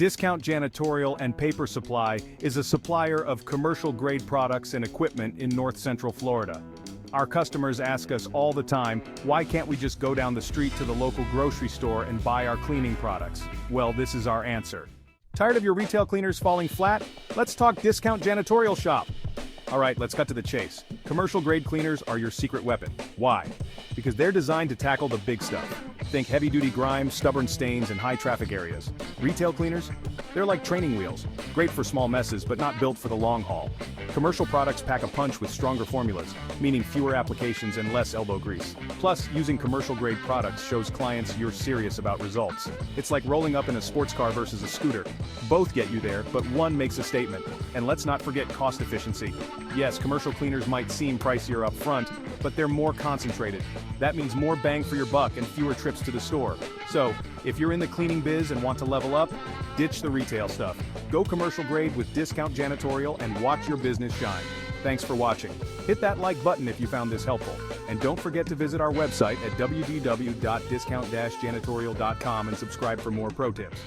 Discount Janitorial and Paper Supply is a supplier of commercial-grade products and equipment in North Central Florida. Our customers ask us all the time, why can't we just go down the street to the local grocery store and buy our cleaning products? Well, this is our answer. Tired of your retail cleaners falling flat? Let's talk Discount Janitorial Shop. Alright, let's cut to the chase. Commercial-grade cleaners are your secret weapon. Why? Because they're designed to tackle the big stuff. Think heavy-duty grime, stubborn stains, and high-traffic areas. Retail cleaners? They're like training wheels. Great for small messes, but not built for the long haul. Commercial products pack a punch with stronger formulas, meaning fewer applications and less elbow grease. Plus, using commercial-grade products shows clients you're serious about results. It's like rolling up in a sports car versus a scooter. Both get you there, but one makes a statement. And let's not forget cost efficiency. Yes, commercial cleaners might seem pricier up front, but they're more concentrated. That means more bang for your buck and fewer trips to the store. So, if you're in the cleaning biz and want to level up, ditch the retail stuff. Go commercial grade with Discount Janitorial and watch your business shine. Thanks for watching. Hit that like button if you found this helpful. And don't forget to visit our website at www.discount-janitorial.com and subscribe for more pro tips.